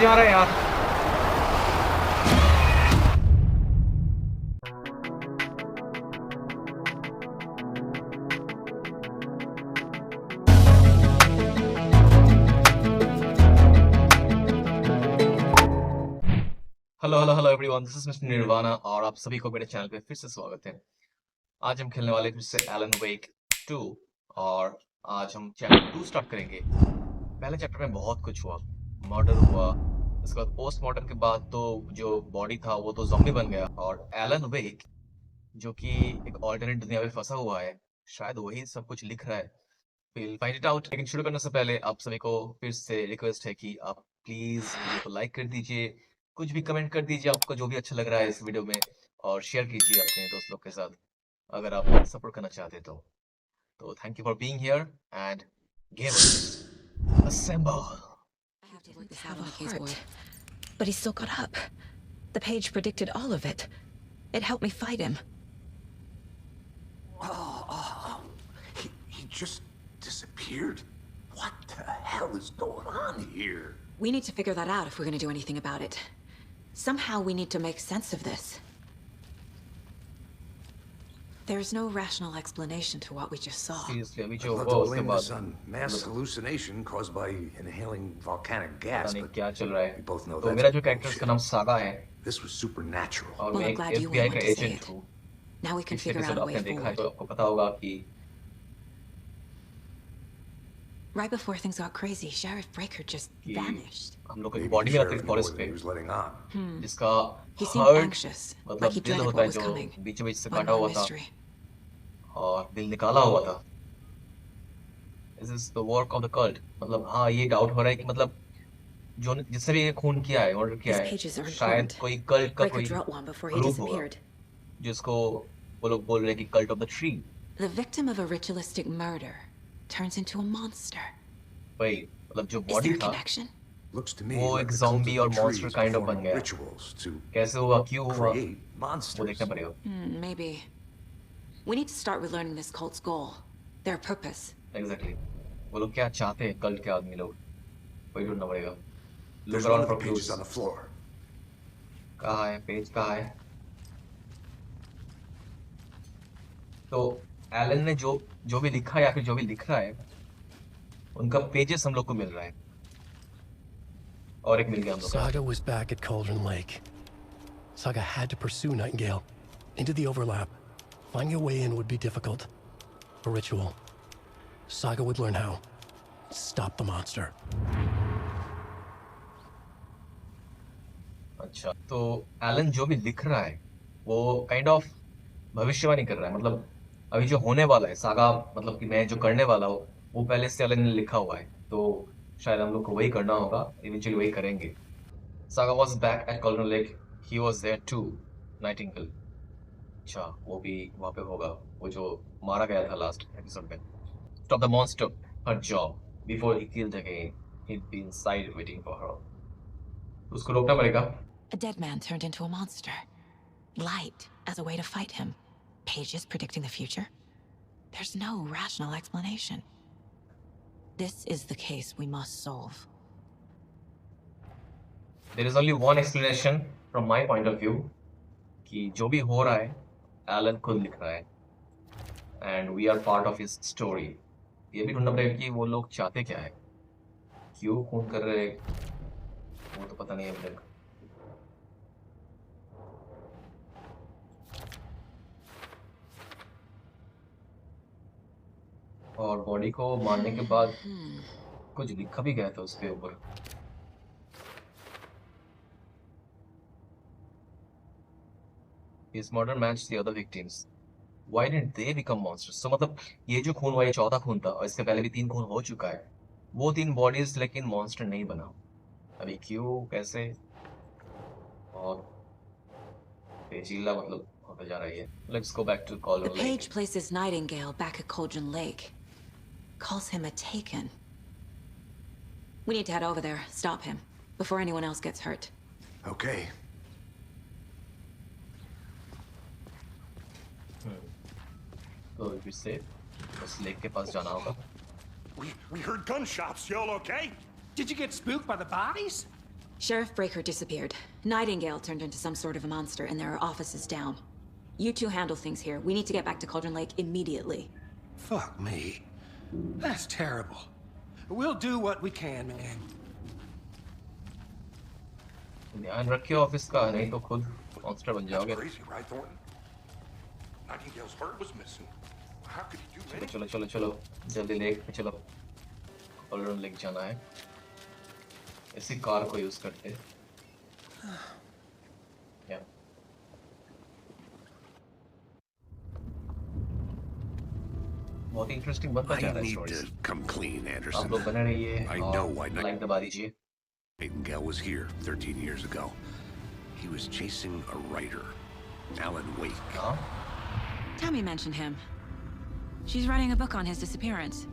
जा रहा है यार। Hello hello hello everyone, this is mister Nirvana और आप सभी को मेरे चैनल पे फिर से स्वागत है। आज हम खेलने वाले फिर से एलन वेक 2 और आज हम चैप्टर 2 स्टार्ट करेंगे। पहले चैप्टर में बहुत कुछ हुआ, मर्डर हुआ, उसके बाद पोस्टमार्टम के बाद तो जो बॉडी था वो तो ज़ॉम्बी बन गया और एलन वेक जो कि एक ऑल्टरनेट दुनिया में फंसा हुआ है, शायद वही सब कुछ लिख रहा है। Will find it out. लेकिन शुरू करने से पहले आप सभी को फिर से रिक्वेस्ट है कि आप प्लीज वीडियो को लाइक कर दीजिए, कुछ भी कमेंट कर दीजिए आपको जो भी अच्छा लग रहा है इस वीडियो में, और शेयर कीजिए अपने दोस्त लोग के साथ अगर आप सपोर्ट करना चाहते तो thank you for being here and gamers assemble. I have to work this out on the case board. But he still got up. The page predicted all of it. It helped me fight him. He just disappeared? What the hell is going on here? We need to figure that out if we're going to do anything about it. Somehow we need to make sense of this. There's no rational explanation to what we just saw. Seriously, अभी I'd जो love हुआ to उसके blame बाद this on mass hallucination caused by inhaling volcanic gas, पता नहीं but क्या चल रहा we है। both know तो that's मेरा जो कैरेक्टर bullshit. उसका नाम सागा है This was supernatural. और Well, मैं I'm एक glad you FBI were का one to say agent it. हूँ। Now we can पिछले figure out episode a way आपने देखा है forward. तो आपको पता होगा कि Right before things got crazy, Sheriff Breaker just कि vanished. हम लोग को Maybe बॉडी the में रखते sheriff थे knew फॉरेस्ट more पे, than he was letting on. जिसका He seemed hurt anxious, like मतलब he दिल dreaded होता what है was जो coming. बीच बीच से One काटा more हुआ था mystery. और दिल निकाला हुआ था। This is the work of the cult। मतलब हाँ ये डाउट हो रहा है कि मतलब जो जिसने भी ये खून किया है, ऑर्डर किया These है, pages are शायद important. कोई कल्ट का Breaker कोई wrote one before he group होगा disappeared. जिसको वो लोग बोल रहे हैं कि cult of the tree. The victim of a ritualistic murder turns into a monster. भाई मतलब जो Is बॉडी there a था connection? Looks to me वो like एक the cult zombie of और the monster trees kind of performing बन गया। rituals to कैसे हुआ, क्यों हुआ, create वो monsters. देखना पड़ेगा। Maybe. We need to start with learning this cult's goal, their purpose. Exactly वो लोग क्या चाहते हैं, कल्ट के आदमी लोग, वही ढूंढना पड़ेगा। Look There's one around of the for pages clues. on the floor. कहाँ है पेज, कहाँ है? तो एलन ने जो भी लिखा है या फिर जो भी लिख रहा है उनका पेजेस हम लोग को मिल रहा है और एक मिल गया हम लोग को। Saga was back at Cauldron Lake. Saga had to pursue Nightingale into the overlap. Finding a way in would be difficult. A ritual. Saga would learn how. Stop the monster. अच्छा, तो एलन जो भी लिख रहा है वो kind of भविष्यवाणी कर रहा है। मतलब अभी जो होने वाला है सागा, मतलब कि मैं जो करने वाला हूँ वो पहले से एलन ने लिखा हुआ है, तो शायद हम लोग को वही करना होगा, इवेंचुअली वही करेंगे। Saga was back at Cauldron lake, he was there too, Nightingale. अच्छा, वो भी वहाँ पे होगा, वो जो मारा गया था लास्ट एपिसोड में। Stop the monster, her job before he killed again, he'd be inside waiting for her। उसको रोकना पड़ेगा। A dead man turned into a monster. Light as a way to fight him. Pages predicting the future. There's no rational explanation. This is the case we must solve. There is only one explanation from my point of view कि जो भी हो रहा है Elon खुद लिख रहा है and we are part of his story। ये भी ढूंढना पड़ेगा कि वो लोग चाहते क्या है, क्यों खून कर रहे हैं, वो तो पता नहीं है अभी तक। और बॉडी को मारने के बाद कुछ लिखा भी गया था उसके ऊपर। His murder matched the other victims. Why didn't they become monsters? So मतलब ये जो खून हुआ ये चौथा खून था और इसके पहले भी 3 खून हो चुका है। वो 3 बॉडीज लेकिन मॉन्स्टर नहीं बना। अभी क्यों, कैसे, और पेचीला मतलब होता जा रही है। Let's go back to The Cauldron Lake। page places Nightingale back at Cauldron Lake. Calls him a taken. We need to head over there, stop him, before anyone else gets hurt. Okay. तो फिर से उस lake के पास जाना होगा। We heard gunshots. Y'all okay? Did you get spooked by the bodies? Sheriff Breaker disappeared. Nightingale turned into some sort of a monster, and there are offices down. You two handle things here. We need to get back to Cauldron Lake immediately. Fuck me. That's terrible. We'll do what we can, man. ध्यान रखियो office का, नहीं तो खुद monster बन That's जाओगे। crazy, right, Thornton? Nightingale's heart was missing. How could he do चलो that? चलो चलो चलो, जल्दी लेक पे चलो। कॉलोन लेक जाना है। इसी कार को यूज करते हैं। या बहुत इंटरेस्टिंग बनता जा I रहा है need stories. to come clean, आप Anderson. लोग बने रहिए I know why और not. लाइक दबा दीजिए। Nightingale was here 13 years ago. He was chasing a writer, Alan Wake. हाँ, Tammy mentioned him. She's writing a book on his disappearance.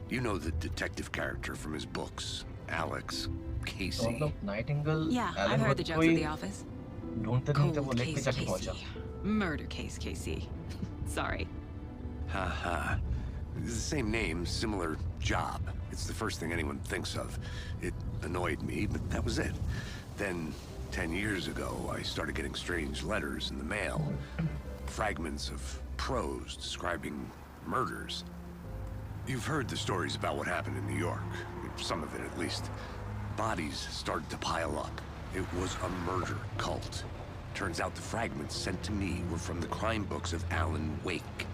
You know the detective character from his books, Alex तो Casey. मतलब nightingale Yeah, I've Alan heard the wood jokes कोई at the office. ढूंढते ढूंढते वो Cold lake पे case जाके पहुंचा। Casey. Murder case Casey. Sorry. Ha ha. The same name, similar job. It's the first thing anyone thinks of. It annoyed me, but that was it. Then, 10 years ago, I started getting strange letters in the mail. Fragments of prose describing murders. You've heard the stories about what happened in New York. Some of it, at least. Bodies started to pile up. It was a murder cult. Turns out the fragments sent to me were from the crime books of Alan Wake.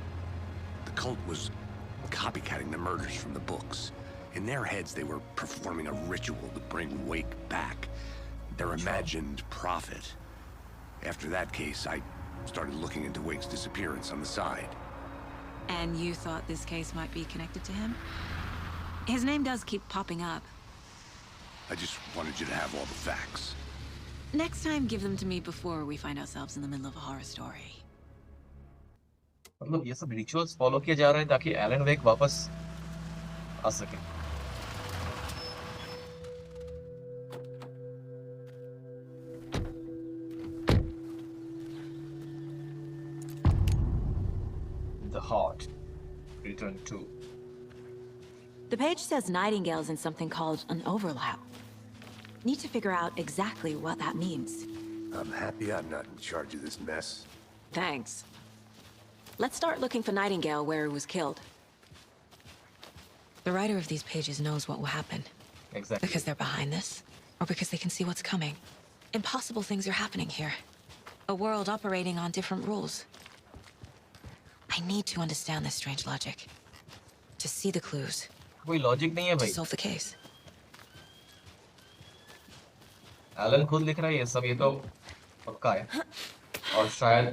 The cult was copycatting the murders from the books. In their heads, they were performing a ritual to bring Wake back. Their imagined prophet. After that case, I started looking into Wake's disappearance on the side. And you thought this case might be connected to him? His name does keep popping up. I just wanted you to have all the facts. Next time, give them to me before we find ourselves in the middle of a horror story. मतलब ये सब rituals follow किए जा रहे हैं ताकि Elon वेक वापस आ सके। The Heart, Return to. The page says Nightingale's in something called an overlap. Need to figure out exactly what that means. I'm happy I'm not in charge of this mess. Thanks. Let's start looking for Nightingale where he was killed. The writer of these pages knows what will happen. Exactly. Because they're behind this, or because they can see what's coming. Impossible things are happening here. A world operating on different rules. I need to understand this strange logic. To see the clues. कोई logic नहीं है To भाई। solve the case. Elon खुद लिख रहा है ये सब, ये तो पक्का है। और शायद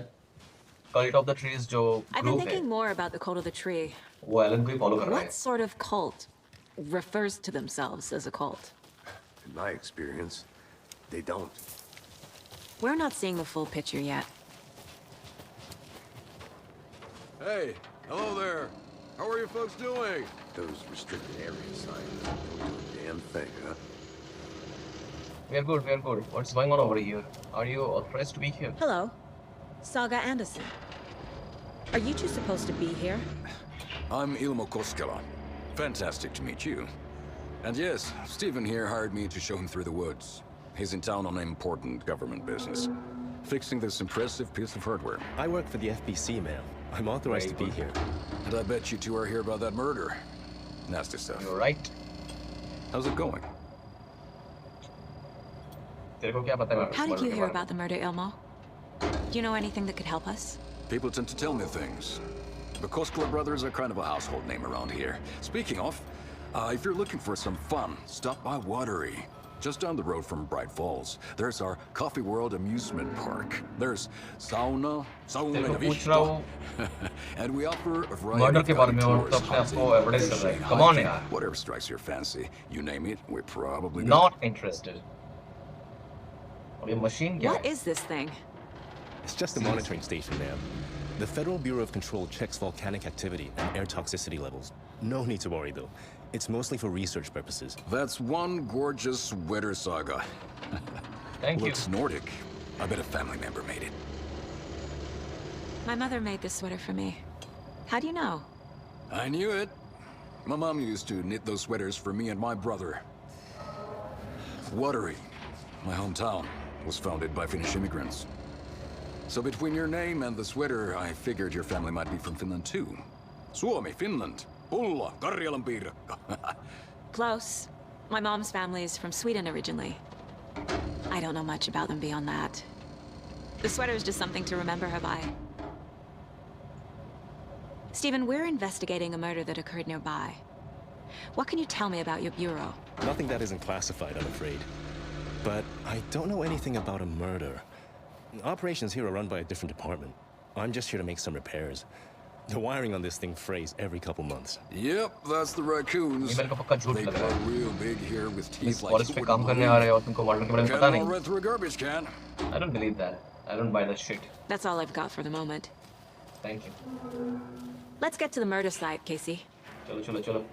कल्ट ऑफ द ट्रीज जो I've been ग्रुप है thinking more about the cult of the tree. वो एलन को ही फॉलो कर रहा What है। sort of cult refers to themselves as a cult? In my experience, they don't. We're not seeing the full picture yet. Hey, hello there. How are you folks doing? Those restricted area signs don't do a damn thing, huh? We are good, we are good. What's going on over here? Are you authorized to be here? Hello, Saga Anderson. Are you two supposed to be here? I'm Ilmo Koskela. Fantastic to meet you. And yes, Stephen here hired me to show him through the woods. He's in town on important government business, fixing this impressive piece of hardware. I work for the FBC, ma'am. I'm authorized to be here. And I bet you two are here about that murder. Nasty stuff. You're right. How's it going? तेरे को क्या पता है How did murder you के hear बारे में? about the murder, Ilmo? Do you know anything that could help us? People tend to tell me things. The Koskela brothers are kind of a household name around here. Speaking of, if you're looking for some fun, stop by Watery. Just down the road from Bright Falls. There's our Coffee World amusement park. There's sauna तेरे को पूछ रहा हूँ and we offer a variety murder of के बारे guided में और tours, तब से आपको hunting, एडवर्टाइज कर रहा है। fishing, Come on hiking, यार। whatever strikes your fancy. You name it, we probably got Not interested. और ये मशीन क्या What है? is this thing? It's just a monitoring station, ma'am. The Federal Bureau of Control checks volcanic activity and air toxicity levels. No need to worry, though. It's mostly for research purposes. That's one gorgeous sweater saga. Thank you. Looks Nordic. I bet a family member made it. My mother made this sweater for me. How do you know? I knew it. My mom used to knit those sweaters for me and my brother. Watery. My hometown was founded by Finnish immigrants. So between your name and the sweater, I figured your family might be from Finland too. Suomi, Finland. Pulla, Karjalan piirakka. Close. My mom's family is from Sweden originally. I don't know much about them beyond that. The sweater is just something to remember her by. Stephen, we're investigating a murder that occurred nearby. What can you tell me about your bureau? Nothing that isn't classified, I'm afraid. But I don't know anything about a murder. Operations here are run by a different department. I'm just here to make some repairs. The wiring on this thing frays every couple months. Yep, that's the raccoons. ये मेरे को पक्का झूठ They लग grow रहा है. real big here with इस teeth like forest you पे wouldn't काम करने आ रहे believe. हो और तुमको मॉडर्न के बारे में Can't पता all नहीं. run through a garbage can. I don't believe that. I don't buy that shit. That's all I've got for the moment. Thank you. Let's get to the murder site, Casey. चलो चलो चलो.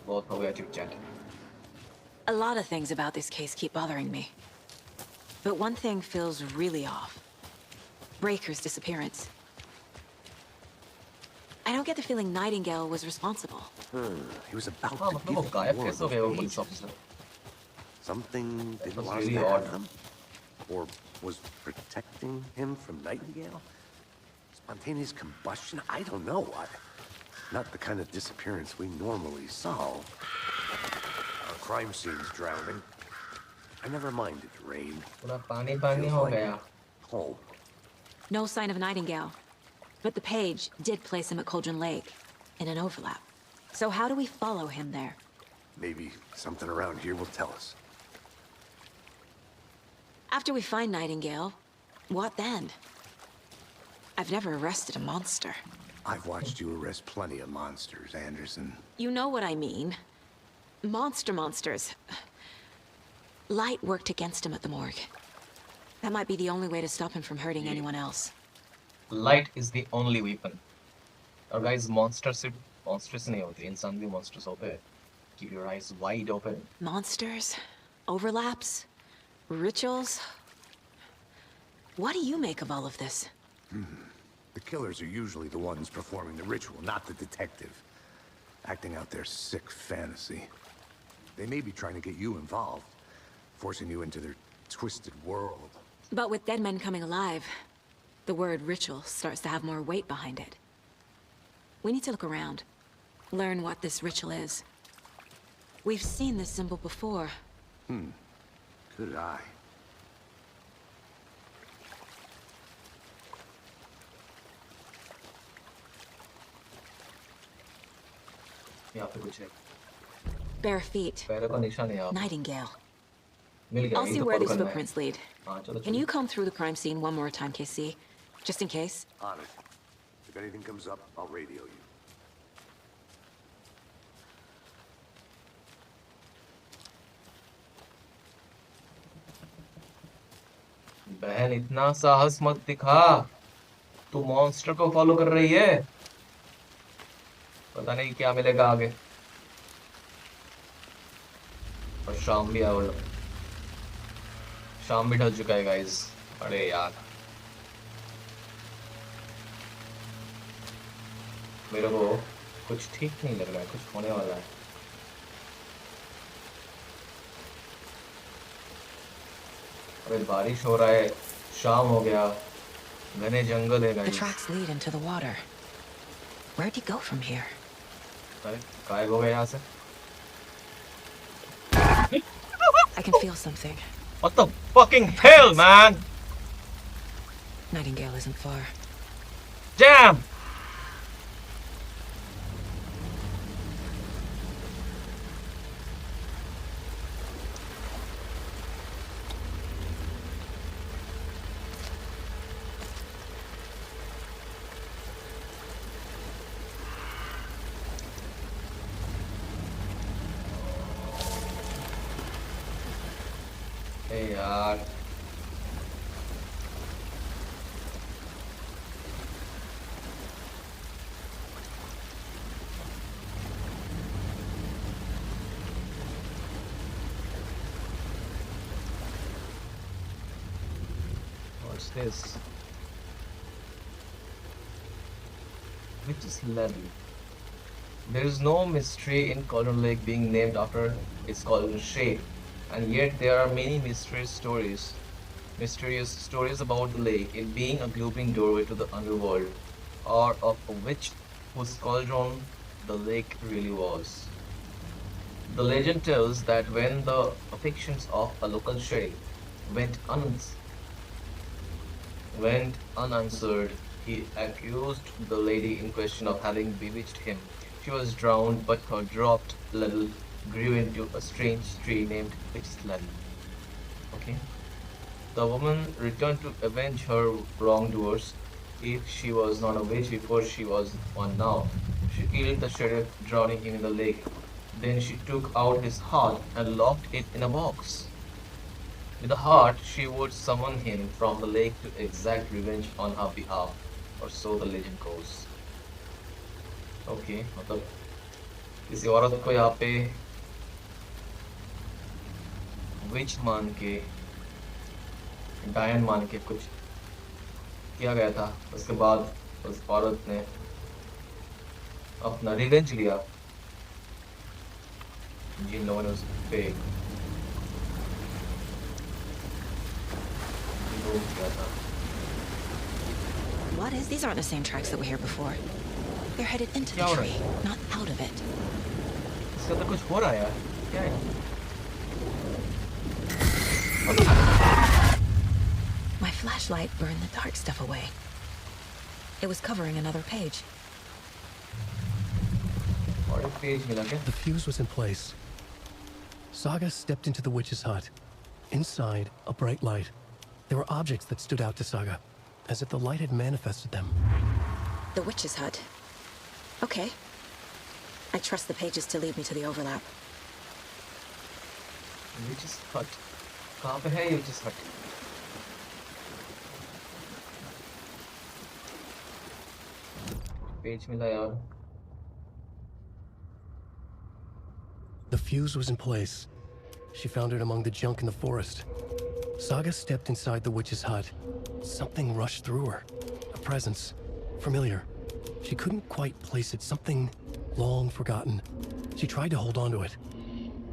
बहुत हो गया chit chat. A lot of things about this case keep bothering me. But one thing feels really off. Breaker's disappearance. I don't get the feeling Nightingale was responsible. He was about हाँ to मतलब वो give गायब the कैसे हो war गए वो of police ages. Officer? Something was didn't want really to odd. them? Or was protecting him from Nightingale? Spontaneous combustion? I don't know. Not the kind of disappearance we normally solve. Our crime scene's drowning. I never minded rain. पूरा पानी पानी Feels हो like गया. home. No sign of Nightingale. But the page did place him at Cauldron Lake, in an overlap. So how do we follow him there? Maybe something around here will tell us. After we find Nightingale, what then? I've never arrested a monster. I've watched you arrest plenty of monsters, Anderson. You know what I mean. Monsters. Light worked against him at the morgue. That might be the only way to stop him from hurting anyone else. Light is the only weapon. और guys, monsters नहीं होते, इंसान भी monsters होते हैं. Keep your eyes wide open. Monsters? Overlaps? Rituals? What do you make of all of this? The killers are usually the ones performing the ritual, not the detective. Acting out their sick fantasy. They may be trying to get you involved, forcing you into their twisted world. But with dead men coming alive, the word ritual starts to have more weight behind it. We need to look around. Learn what this ritual is. We've seen this symbol before. Good eye. यहाँ पे कुछ है. Bare feet. पैरों का निशान है यहाँ पे. Nightingale. मिल गया. I'll यही see तो where follow these करना है. footprints lead. हाँ चलो Can चलो. you comb through the crime scene one more time, KC? Just in case? On it. If anything comes up, I'll radio you. बहन इतना साहस मत दिखा. तू मॉन्स्टर को फॉलो कर रही है. पता नहीं क्या मिलेगा आगे. और शाम भी आ शाम भी ढल चुका है गाइस. अरे यार मेरे को कुछ ठीक नहीं लग रहा है. कुछ होने वाला है. अबे बारिश हो रहा है. शाम हो गया. घने जंगल है The guys. tracks lead into the water. Where'd he go from here? अरे गायब हो गया यहाँ से. I can feel something. What the fucking hell, man? Nightingale isn't far. Damn! Hey यार. What's this? Which is Ladle? There is no mystery in Cauldron Lake being named after its cauldron shape. And yet there are many mysterious stories about the lake, it being a gaping doorway to the underworld, or of a witch whose cauldron the lake really was. The legend tells that when the affections of a local sheriff went, went unanswered, he accused the lady in question of having bewitched him. She was drowned, but her dropped Ladle grew into a strange tree named Witch's Ladle. Okay. The woman returned to avenge her wrongdoers. If she was not a witch before, she was one now. She killed the sheriff, drowning him in the lake. Then she took out his heart and locked it in a box. With the heart, she would summon him from the lake to exact revenge on her behalf, or so the legend goes. Okay, मतलब किसी औरत को यहाँ पे विच मान के डायन मान के कुछ किया गया था, उसके बाद उस औरत ने अपना रिवेंज लिया जिन लोगों ने उस पे जुल्म किया था. What is? These aren't the same tracks that were here before. They're headed into क्या the हो रहा tree, है? not out of it. इसके अंदर कुछ हो रहा है यार, क्या है? My flashlight burned the dark stuff away. It was covering another page. और एक पेज मिला क्या? The fuse was in place. Saga stepped into the witch's hut. Inside, a bright light. There were objects that stood out to Saga, as if the light had manifested them. The witch's hut. Okay. I trust the pages to lead me to the overlap. Witch's hut. कहाँ पे है ये witch's hut? Page मिला यार. The fuse was in place. She found it among the junk in the forest. Saga stepped inside the witch's hut. Something rushed through her. A presence. Familiar. She couldn't quite place it. Something long forgotten. She tried to hold on to it,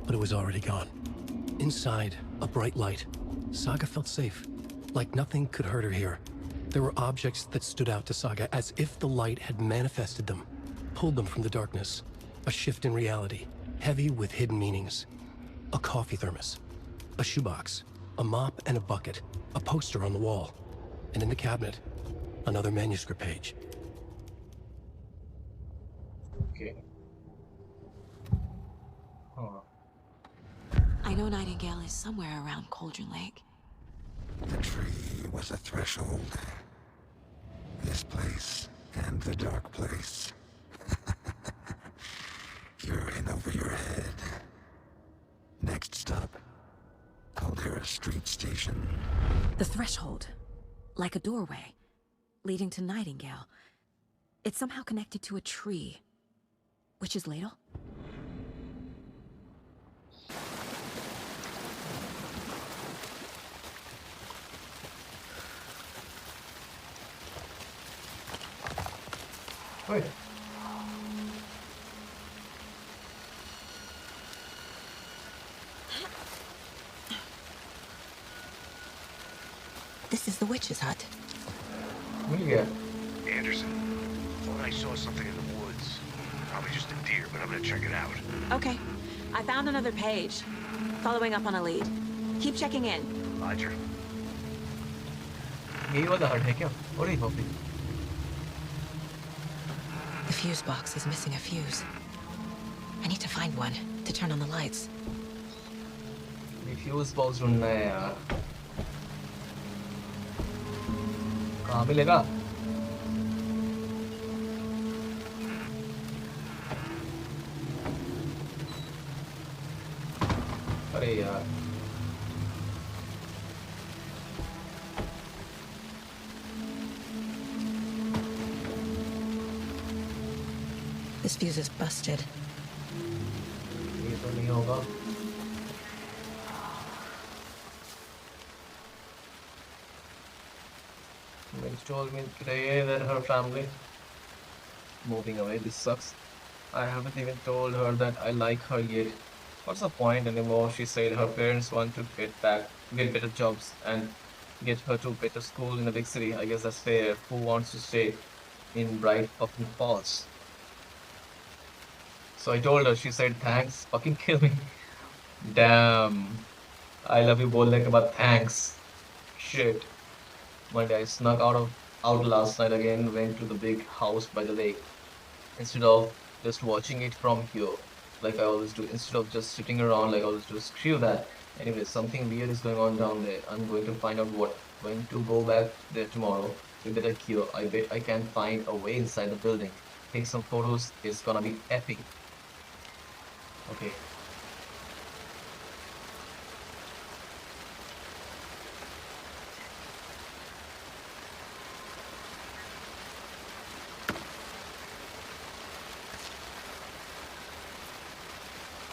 but it was already gone. Inside, a bright light. Saga felt safe, like nothing could hurt her here. There were objects that stood out to Saga as if the light had manifested them, pulled them from the darkness. A shift in reality, heavy with hidden meanings. A coffee thermos, a shoebox, a mop and a bucket, a poster on the wall, and in the cabinet, another manuscript page. Okay. हाँ. I know Nightingale is somewhere around Cauldron Lake. The tree was a threshold. This place and the dark place. You're in over your head. Next stop, Caldera Street Station. The threshold. Like a doorway. Leading to Nightingale. It's somehow connected to a tree. Witch's Ladle? Wait. This is the witch's hut. मिल गया. Anderson, thought I saw something in the woods. Probably just a deer, but I'm gonna check it out. Okay. I found another page. Following up on a lead. Keep checking in. Roger. यही वाला हट है क्या? और एक coffee. The fuse box is missing a fuse. I need to find one to turn on the lights. ये fuse box ढूंढना है यार. कहाँ मिलेगा? अरे यार. This fuse is busted. ये तो नहीं होगा. Mitch told me today that her family moving away. This sucks. I haven't even told her that I like her yet. What's the point anymore? She said her parents want to get better jobs, and get her to better school in a big city. I guess that's fair. Who wants to stay in Bright fucking Falls? So I told her. She said thanks. Fucking kill me. Damn. I love you बोलने के बाद thanks. Shit. Monday I snuck out last night again. Went to the big house by the lake instead of just watching it from here, like I always do. Instead of just sitting around like I always do. Screw that. Anyway, something weird is going on down there. I'm going to find out what. Going to go back there tomorrow with better gear. I bet I can find a way inside the building. Take some photos. It's gonna be epic. Okay.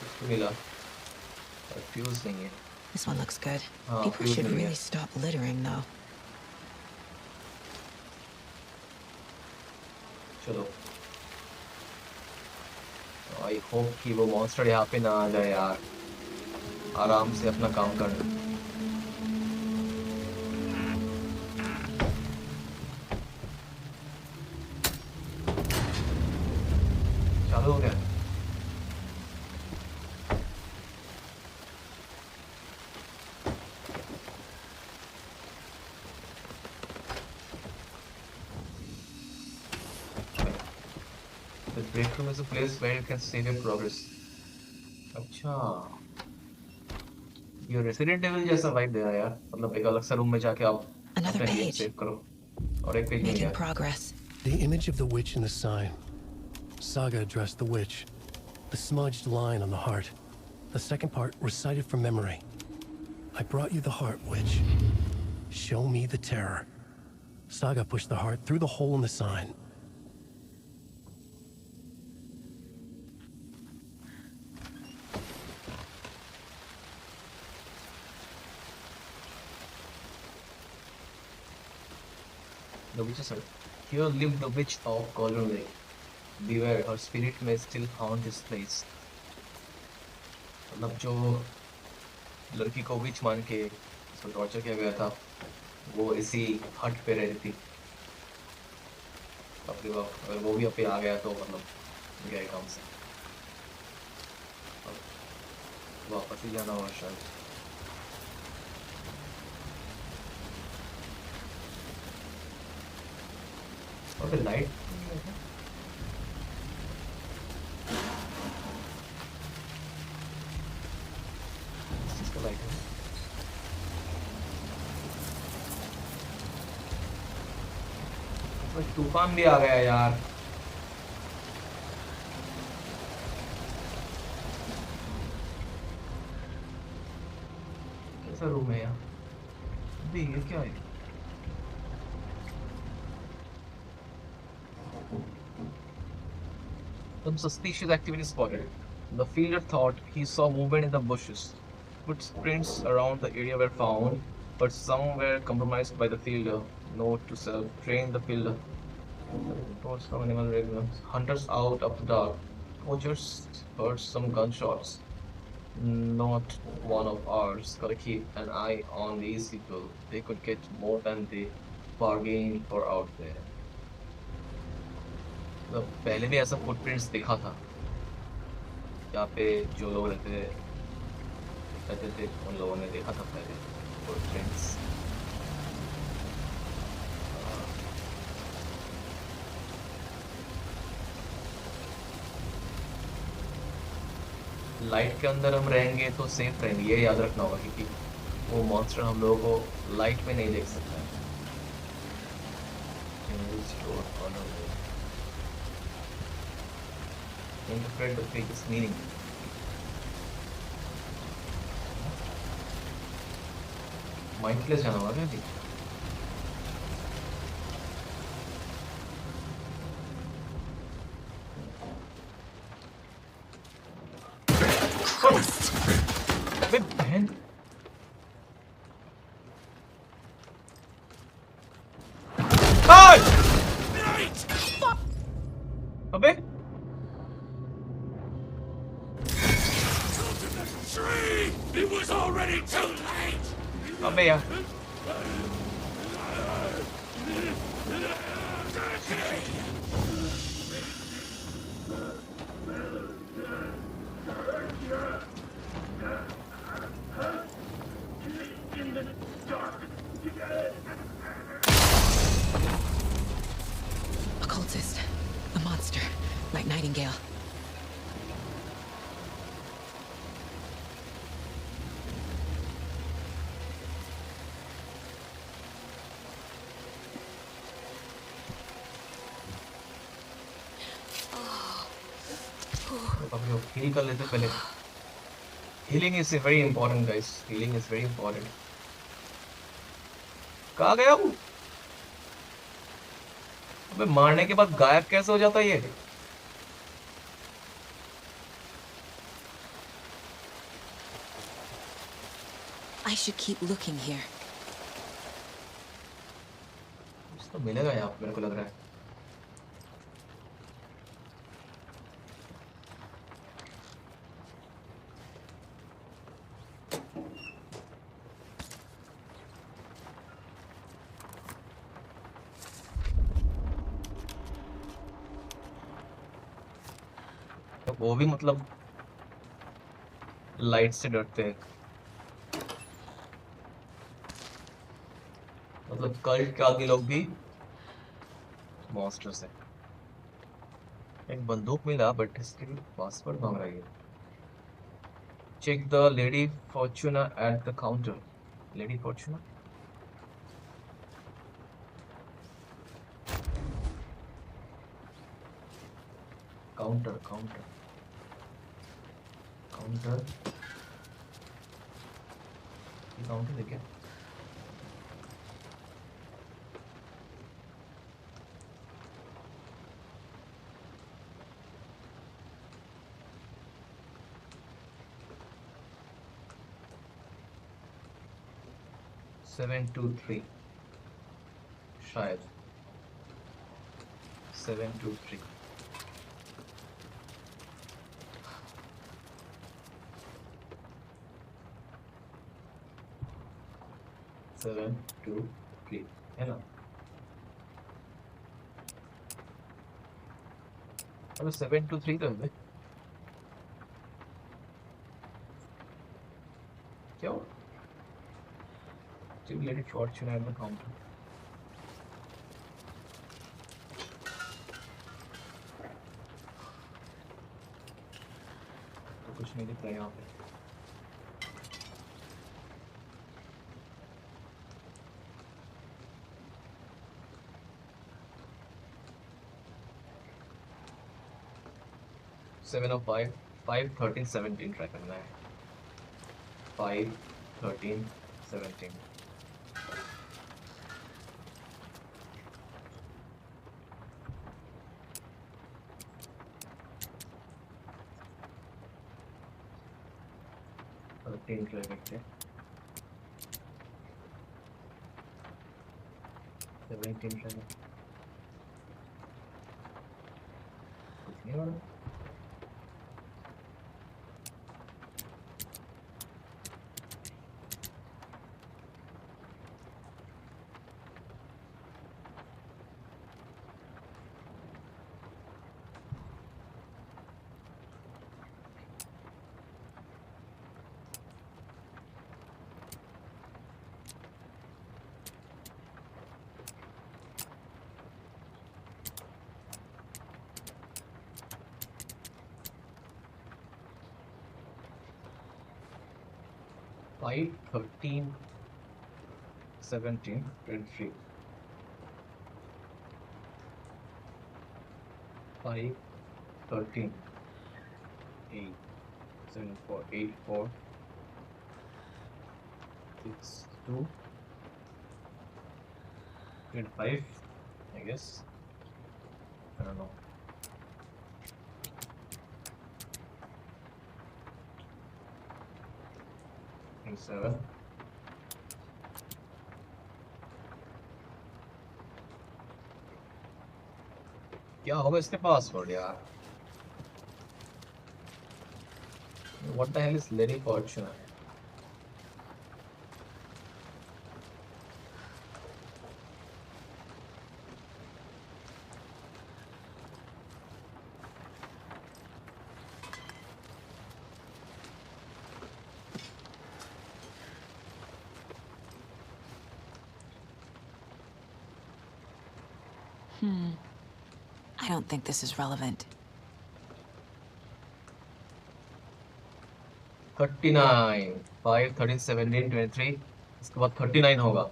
कुछ मिला fuse नहीं है This one looks good. हाँ People fuse should मिल गया really stop littering, though. चलो I hope कि वो monster यहाँ पे ना आ जाए यार आराम से अपना काम कर चालू हो गया The break room is a place where you can save your progress. अच्छा ये रेसिडेंट एविल जैसा वाइब दे रहा है यार मतलब एक अलग सा रूम में जाके आप Another अपना गेम page. सेव करो और एक पेज मिल Making गया progress. The image of the witch in the sign. Saga addressed the witch. The smudged line on the heart. The second part recited from memory. I brought you the heart, witch. Show me the terror. Saga pushed the heart through the hole in the sign. The witches are here lived the witch of Golden Lake. Beware, her spirit may still haunt this place. मतलब जो लड़की को विच मान के उसको torture किया गया था वो इसी हट पे रहती थी अपने बाप अगर वो भी अब पे आ गया तो मतलब गया काम से अब वापस ही जाना होगा शायद और फिर लाइट इसका लाइट है बस तूफान भी आ गया यार कैसा रूम है यार अभी ये क्या है Some suspicious activity spotted. The fielder thought he saw movement in the bushes. Footprints around the area were found, but some were compromised by the fielder. Note to self: train the fielder. Reports from animal regulars. Hunters out after dark. Poachers heard some gunshots. Not one of ours. Gotta keep an eye on these people. They could get more than they bargained for out there. तो पहले भी ऐसा footprints दिखा था यहाँ पे जो लोग रहते थे उन लोगों ने देखा था पहले फुटप्रिंट्स लाइट के अंदर हम रहेंगे तो सेफ रहेंगे ये याद रखना होगा क्योंकि वो मॉन्स्टर हम लोगों को लाइट में नहीं देख सकता है interpret the fake's meaning. Mindless जाना होगा क्या अबे बहन अबे is already too late! अबे यार Occultist. The monster. Like Nightingale. अभी वो heal कर लेते पहले. Healing is very important, guys. Healing is very important. कहाँ गया वो? अबे मारने के बाद गायब कैसे हो जाता है ये? I should keep looking here. कुछ तो मिलेगा यहाँ पे, मेरे को लग रहा है. तो वो भी मतलब लाइट से डरते हैं. मतलब कल्ट के आगे लोग भी मॉन्स्टर्स हैं. एक बंदूक मिला बट इसके लिए पासवर्ड मांग रही है. Check the lady Fortuna at the counter. Lady Fortuna counter counter counter counter देखिए. सेवन टू थ्री शायद 723. सेवन टू थ्री है ना. अबे 723 तो है. क्या हुआ? Two lady fortune at the counter. तो कुछ नहीं दिख रहा यहाँ पे. सेवन और 5 5 13 17 ट्राई करना है. 5 13 17. तीन ट्राई करते हैं. 17 ट्राई कुछ नहीं हो रहा. Five 13 17 23. 5 13 8 7 4 8 4 6 2 5 I guess. I don't know. And 7. क्या होगा इसके पासवर्ड यार? What the hell is Lady Fortune? I don't think this is relevant. 39 5 13 17 23 इसके बाद 39 होगा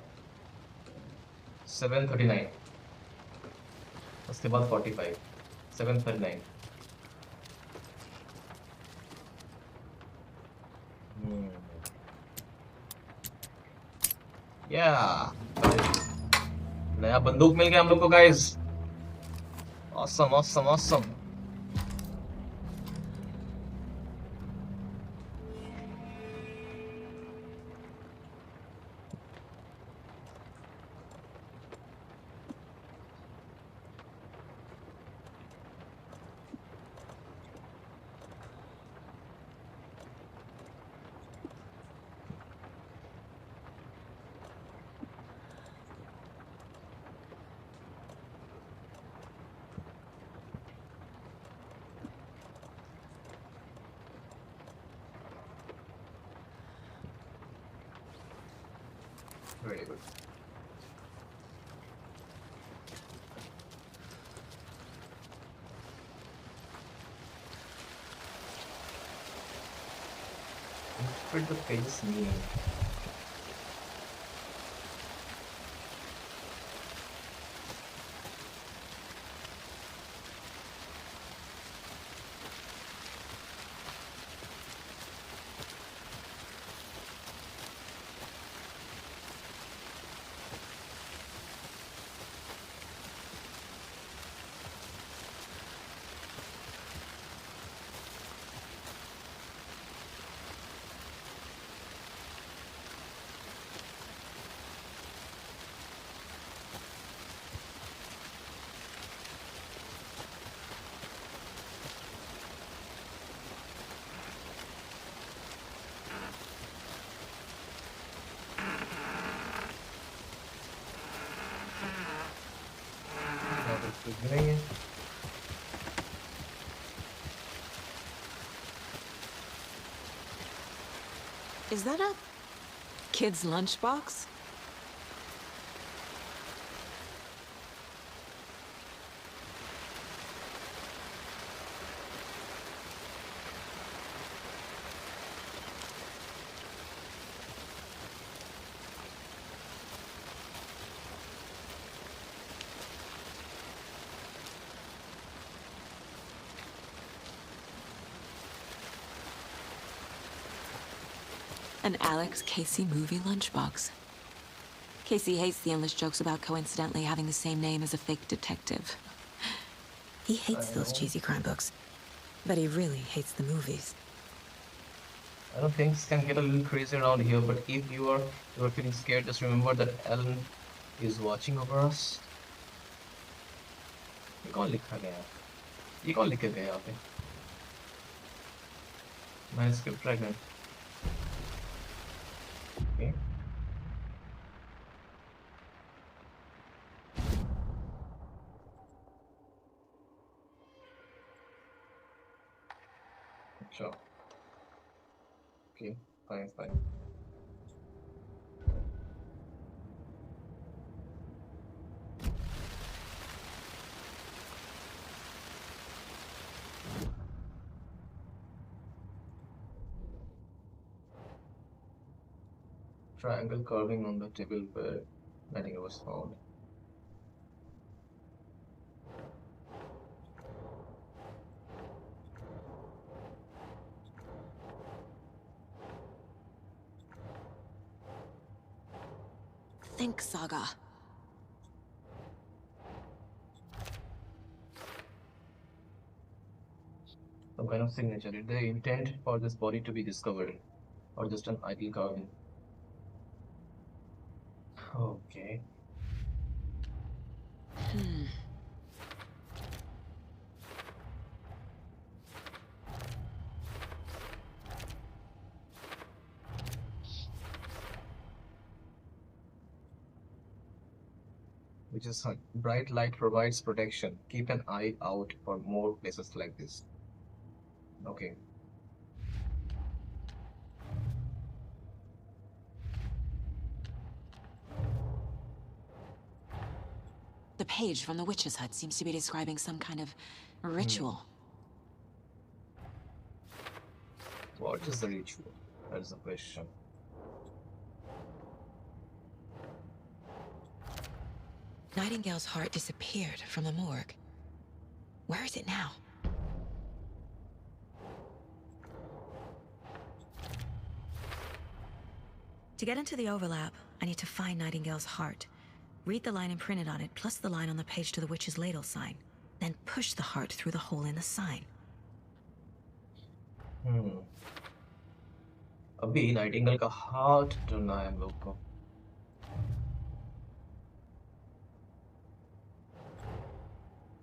7 39 उसके बाद 45 7 39 या नया बंदूक मिल गया हम लोग को guys awesome awesome awesome Very good. Interpret the page's meaning. नहीं है Is that a kid's lunchbox? An Alex Casey movie lunchbox. Casey hates the endless jokes about coincidentally having the same name as a fake detective. He hates those cheesy crime books, but he really hates the movies. I know things can get a little crazy around here, but if you are feeling scared, just remember that Ellen is watching over us. ये कौन लिखा गया है? ये कौन लिखे गए यहाँ पे? My script pregnant. Okay. Sure. Okay, fine, fine. Triangle carving on the table where Nightingale was found. Think, Saga. Some kind of signature. Did they intend for this body to be discovered, or just an idle carving? Okay. Which is bright light provides protection. Keep an eye out for more places like this. Okay. The page from the witch's hut seems to be describing some kind of ritual. What is the ritual? That is the question. Nightingale's heart disappeared from the morgue. Where is it now? To get into the overlap, I need to find Nightingale's heart. Read the line imprinted on it, plus the line on the page to the witch's ladle sign. Then push the heart through the hole in the sign. अभी Nightingale का heart ढूंढना है हम लोग को.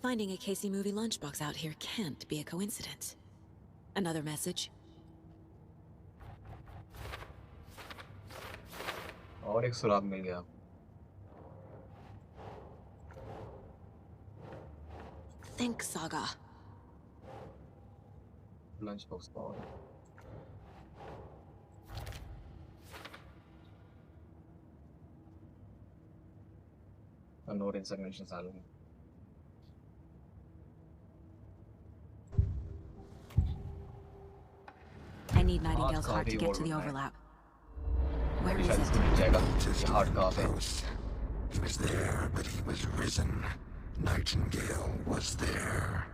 Finding a Casey movie lunchbox out here can't be a coincidence. Another message. और एक सुराग मिल गया. Think, Saga. Lunch box power. Note इंसर्मेशन सालों. I need Nightingale's heart to get to the overlap. Where is it? Heart coffee. He was there, but he was risen. Nightingale was there.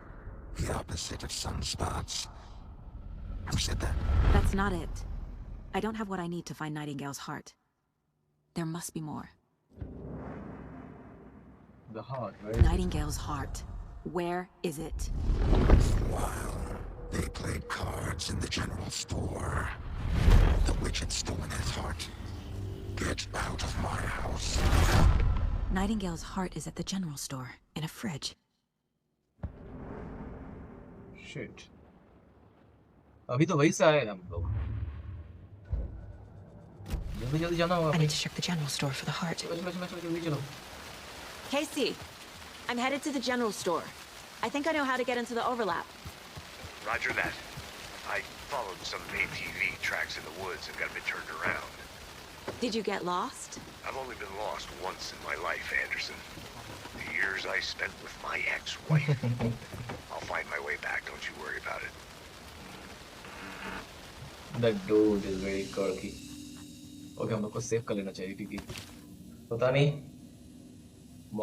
The opposite of sunspots. Who said that? That's not it. I don't have what I need to find Nightingale's heart. There must be more. The heart, right? Nightingale's heart. Where is it? While they played cards in the general store, the witch had stolen his heart. Get out of my house. Nightingale's heart is at the general store, in a fridge. Shit. अभी तो वहीं से आए हम लोग. जल्दी जल्दी जाना होगा. I need to check the general store for the heart. चलो जल्दी चलो. Casey, I'm headed to the general store. I think I know how to get into the overlap. Roger that. I followed some ATV tracks in the woods and got a bit turned around. Did you get lost? I've only been lost once in my life, Anderson. The years I spent with my ex-wife. I'll find my way back, don't you worry about it. That dude is very quirky. Okay, हम लोग को save कर लेना चाहिए क्योंकि पता नहीं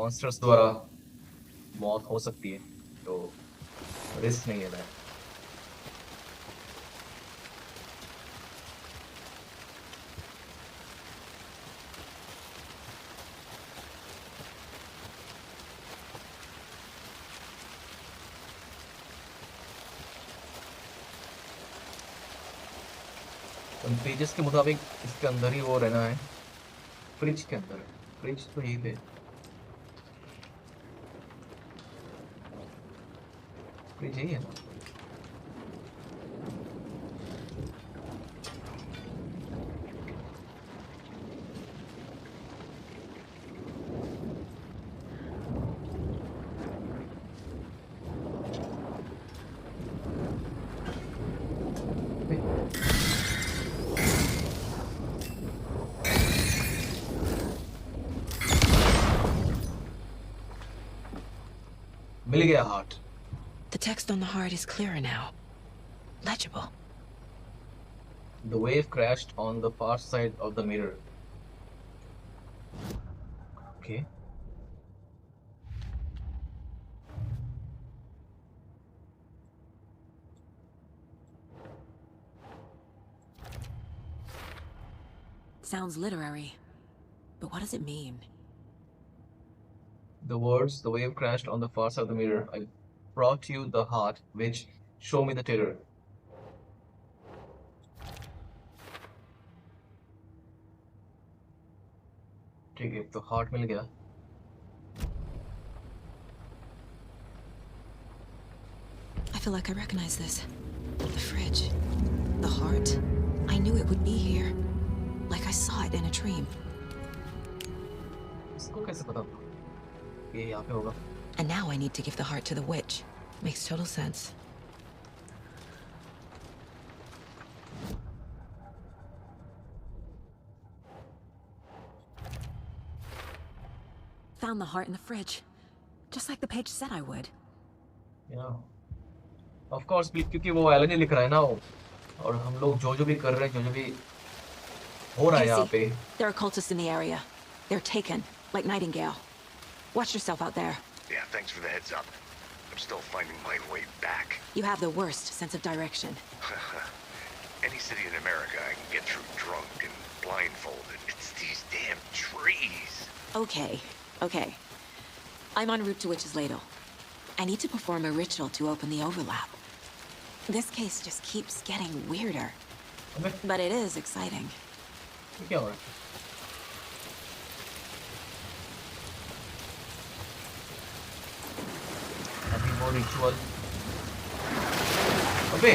monsters द्वारा मौत हो सकती है, तो रिस्क नहीं लेना है. पेजेस के मुताबिक इसके अंदर ही वो रहना है, फ्रिज के अंदर. फ्रिज तो यहीं पे, फ्रिज यही है ना. मिल गया heart. The text on the heart is clearer now. Legible. The wave crashed on the far side of the mirror. Okay. Sounds literary. But what does it mean? The words, the wave crashed on the far side of the mirror. I brought you the heart, which show me the terror. ठीक है, तो heart मिल गया. I feel like I recognize this. The fridge. The heart. I knew it would be here. Like I saw it in a dream. इसको कैसे पता था ये यहाँ पे होगा? And now I need to give the heart to the witch. Makes total sense. Found the heart in the fridge. Just like the page said I would. Yeah. Of course, क्योंकि वो एलन ही लिख रहा है ना वो, और हम लोग जो भी कर रहे हैं, जो भी हो रहा है यहाँ पे. Casey, there are cultists in the area. They're taken, like Nightingale. Watch yourself out there. Yeah, thanks for the heads up. I'm still finding my way back. You have the worst sense of direction. Any city in America I can get through drunk and blindfolded. It's these damn trees. Okay, okay. I'm en route to Witch's Ladle. I need to perform a ritual to open the overlap. This case just keeps getting weirder. अबे But it is exciting. ये क्या हो रहा है? अभी वो ritual. अबे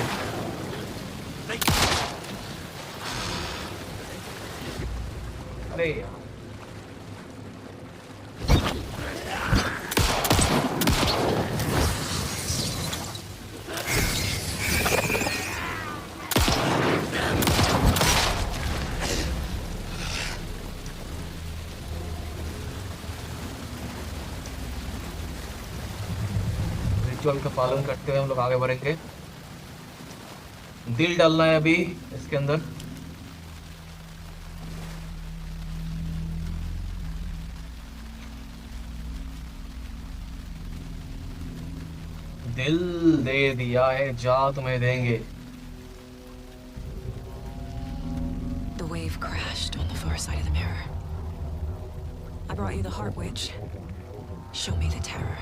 अरे यार. रिचुअल का पालन करते हुए हम लोग आगे बढ़ेंगे. दिल डालना है अभी इसके अंदर. दिल दे दिया है, जा तुम्हें देंगे. The wave crashed on the far side of the mirror. I brought you the Heart Witch. Show me the terror.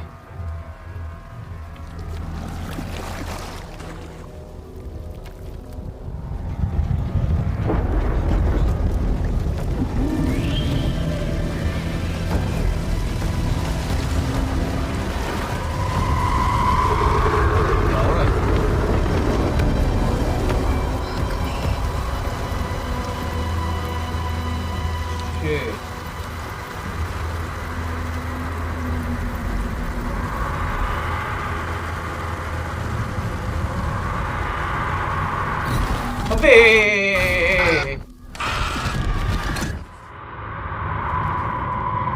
अबे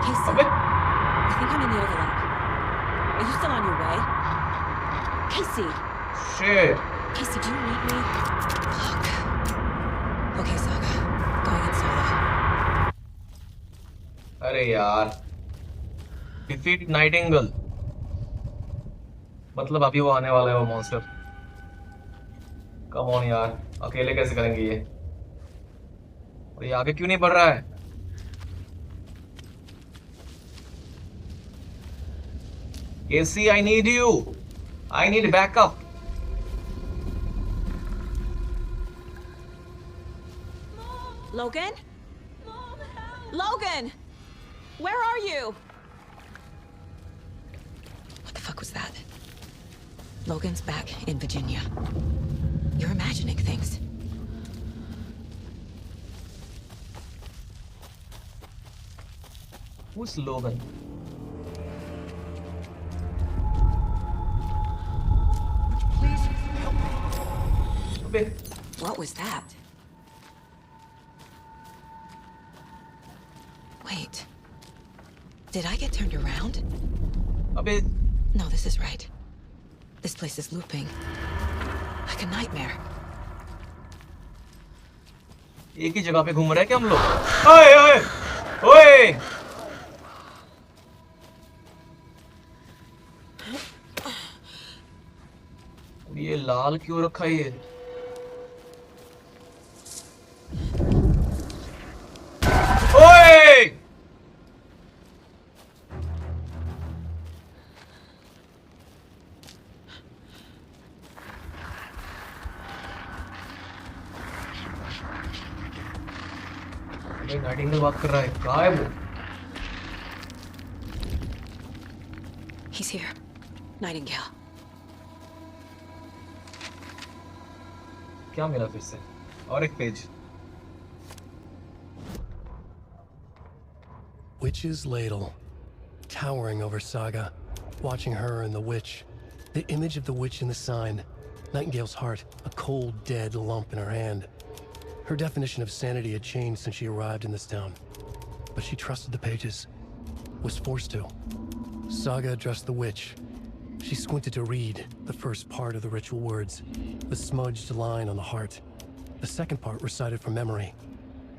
Casey, अबे I think I'm in the overlap. Are you still on your way? Casey! shit. Casey, do you need me? Fuck. Okay, Saga. Going in solo. अरे यार. Defeat Nightingale. मतलब अभी वो आने वाला है वो मॉन्स्टर. कम ऑन यार, अकेले कैसे करेंगे ये? और ये आगे क्यों नहीं बढ़ रहा है? Casey, I need you. I need backup. Logan? Logan! Where are you? What the fuck was that? Logan's back in Virginia. You're imagining things. Who's Logan? Please help me. अबे What was that? Wait. Did I get turned around? अबे No, this is right. This place is looping. Like a nightmare. एक ही जगह पे घूम रहे हैं क्या हम लोग? ओए ओए ओए! ये लाल क्यों रखा है ये? ओए! नाइटिंगेल बात कर रहा है. कहाँ है वो? He's here. Nightingale. क्या मिला फिर से? और एक page. Witch's Ladle, towering over Saga, watching her and the witch. The image of the witch in the sign. Nightingale's heart, a cold, dead lump in her hand. Her definition of sanity had changed since she arrived in this town. But she trusted the pages. was forced to. Saga addressed the witch. She squinted to read the first part of the ritual words, the smudged line on the heart. The second part recited from memory,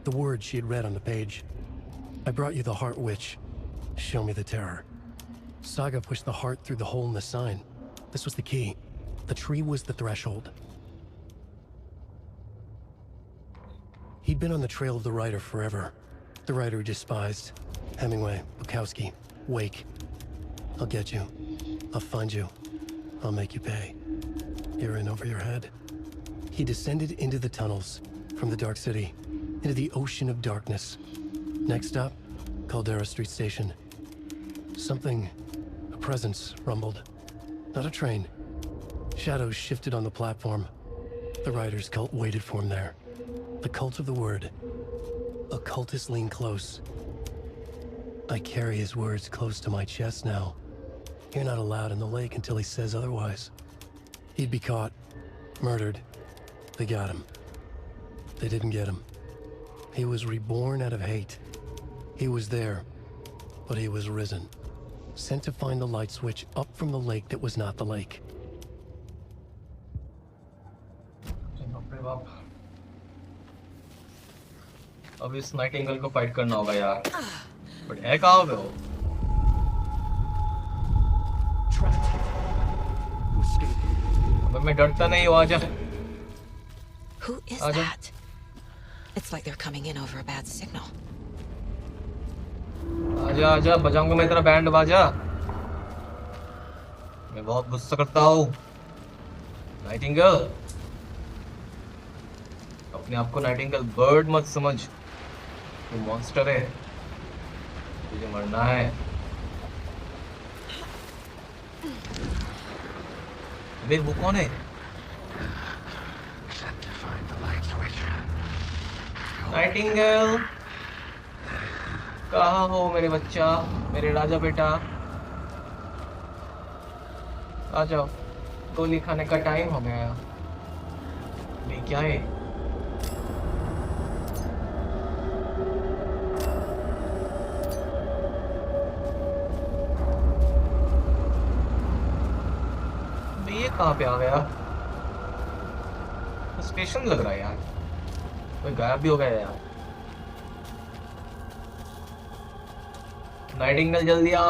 the words she had read on the page. I brought you the heart, witch. Show me the terror. Saga pushed the heart through the hole in the sign. This was the key. The tree was the threshold. He'd been on the trail of the writer forever. The writer he despised. Hemingway, Bukowski, Wake. I'll get you. I'll find you. I'll make you pay. You're in over your head. He descended into the tunnels, from the Dark City, into the ocean of darkness. Next stop, Caldera Street Station. Something, a presence, rumbled. Not a train. Shadows shifted on the platform. The writer's cult waited for him there. The cult of the word. A cultist leaned close. I carry his words close to my chest now. You're not allowed in the lake until he says otherwise. He'd be caught, murdered. They got him. They didn't get him. He was reborn out of hate. He was there, but he was risen. Sent to find the light switch up from the lake that was not the lake. अब इस Nightingale को fight करना होगा यार, but है कहाँ पे वो? अबे मैं डरता नहीं हूँ, आजा। Who is that? It's like they're coming in over a bad signal. आजा आजा, बजाऊंगा मैं तेरा बैंड बाजा। मैं बहुत गुस्सा करता हूँ। नाइटिंगेल, अपने आप को नाइटिंगेल बर्ड मत समझ। तू मॉन्स्टर है, तुझे मरना है। अबे वो कौन है? नाइटिंगेल, कहाँ हो मेरे बच्चा, मेरे राजा बेटा? आ जाओ, गोली खाने का टाइम हो गया। ये क्या है? ये कहाँ पे आ गया? स्टेशन लग रहा है यार, कोई गायब भी हो गया यार। नाइटिंगेल जल्दी आ।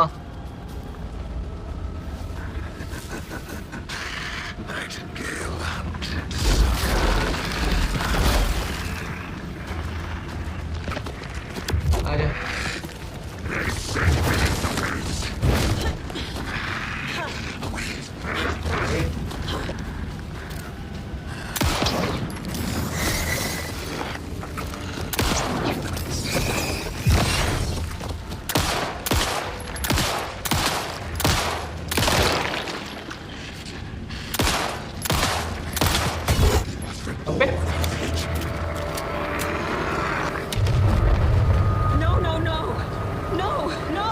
आजा। No, no, no! No, no!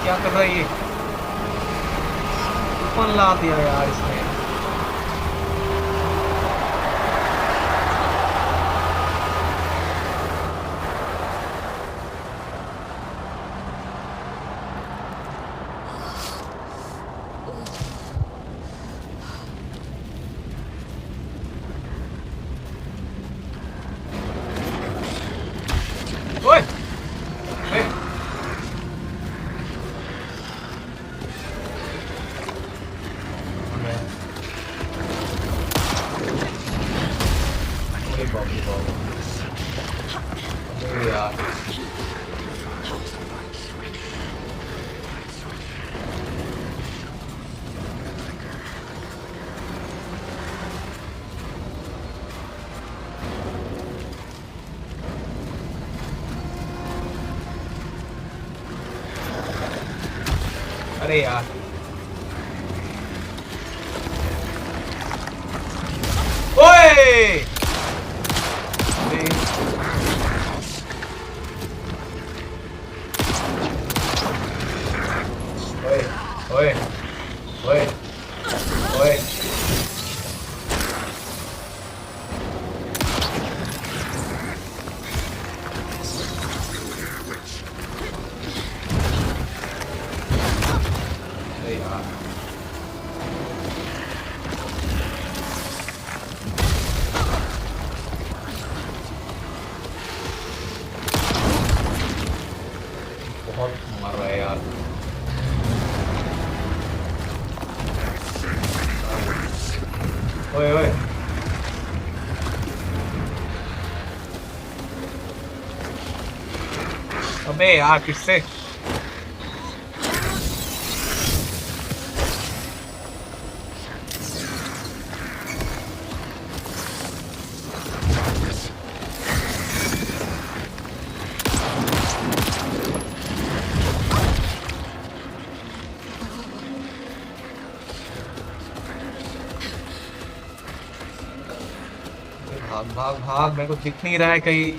क्या कर रहा है ये? कौन ला दिया यार इसने? ओए! ए! अरे बाप रे बाप। अरे यार। अरे यार। ओए! ओए, ओए, ओए, ओए। बहुत मार रहा है यार। ओए ओए अबे यार किससे? भाग भाग भाग, मेरे को दिख नहीं रहा है कहीं।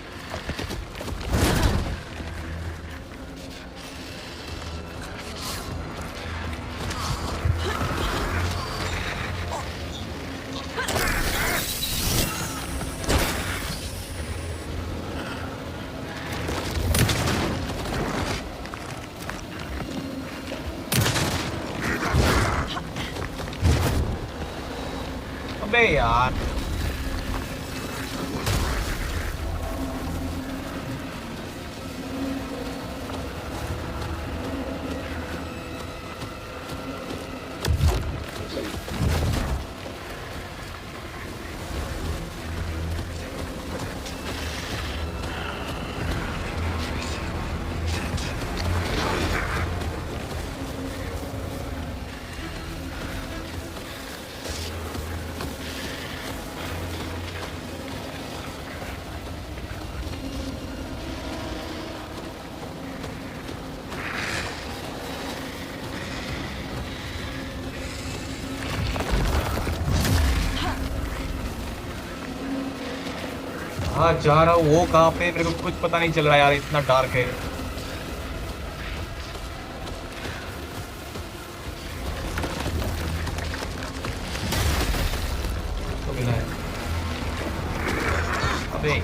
अबे यार हाँ जा रहा हूँ, वो कहाँ पे मेरे को कुछ पता नहीं चल रहा यार, इतना डार्क है। तो मिला है। अबे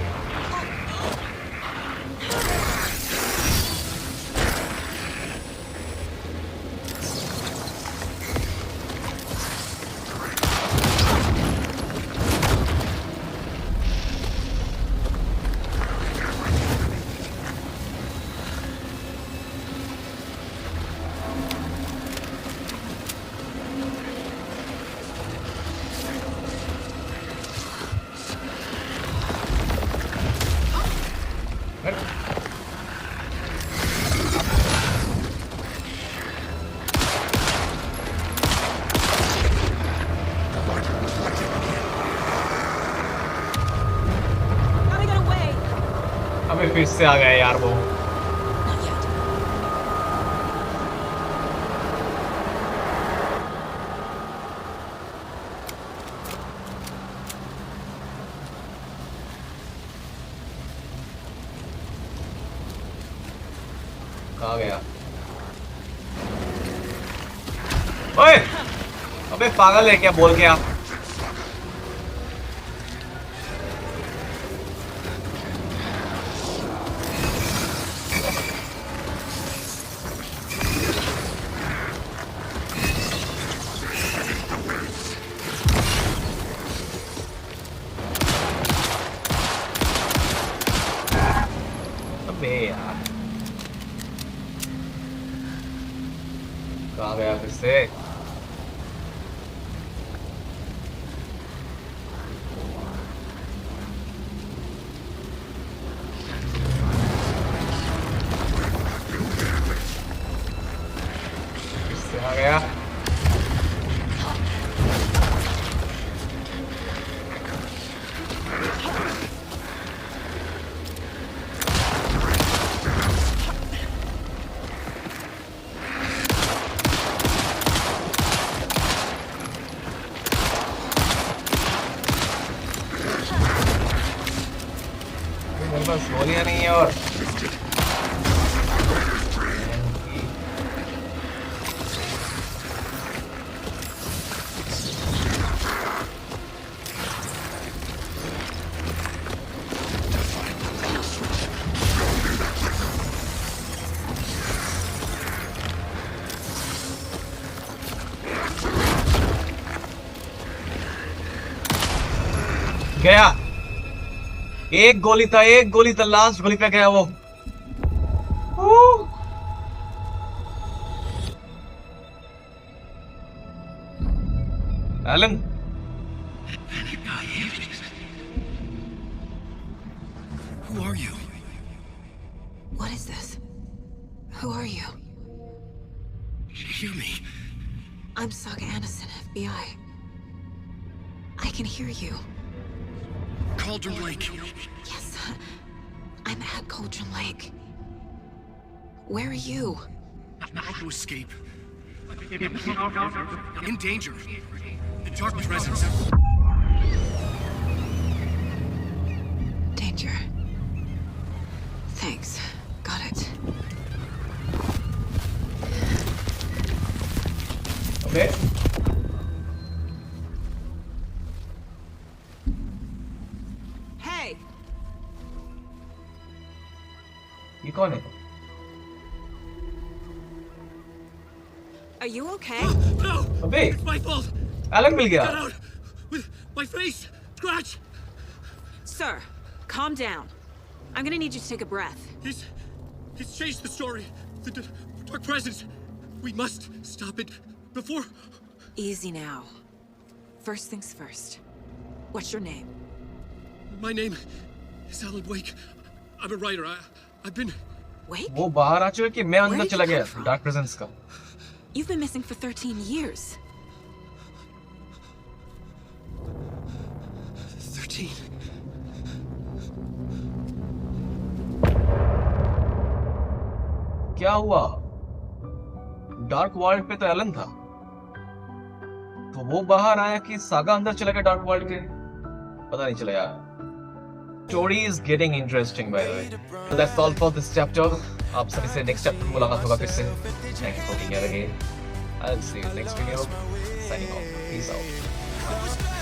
Gotta get away. अबे फिर से आ गया यार वो। Not yet. कहाँ गया? ओए अबे पागल है क्या, बोल के आप? अबे यार कहाँ गया फिर से? फिर से आ गया। मेरे पास गोलियां नहीं है और गया। एक गोली था, लास्ट गोली पे गया वो। Alan Who are you? What is this? Who are you? Hear me. I'm Saga Anderson, FBI. I can hear you. Cauldron Lake. Yes, I'm at Cauldron Lake. Where are you? How to escape. In danger. The dark presence. Danger. Thanks. Got it. Okay Hey! ये कौन है Are you okay? No! अबे It's my fault! Elon मिल गया Got out! With my face! Scratch! Sir, calm down. I'm gonna need you to take a breath. He's changed the story. The dark presence. We must stop it before... Easy now. First things first. What's your name? My name is Alan Wake. I'm a writer. I've been... Wake? वो बाहर आ चुका है कि मैं Where अंदर did चला you गया come from? Dark presence का You've been missing for 13 years. 13. क्या हुआ डार्क वर्ल्ड पे तो एलन था तो वो बाहर आया कि सागा अंदर चला गया डार्क वर्ल्ड के पता नहीं चला यार story is getting interesting by the way so that's all for this chapter आप सभी से नेक्स्ट चैप्टर में मुलाकात होगा फिर से thank you for being here again I will see you next video signing of peace out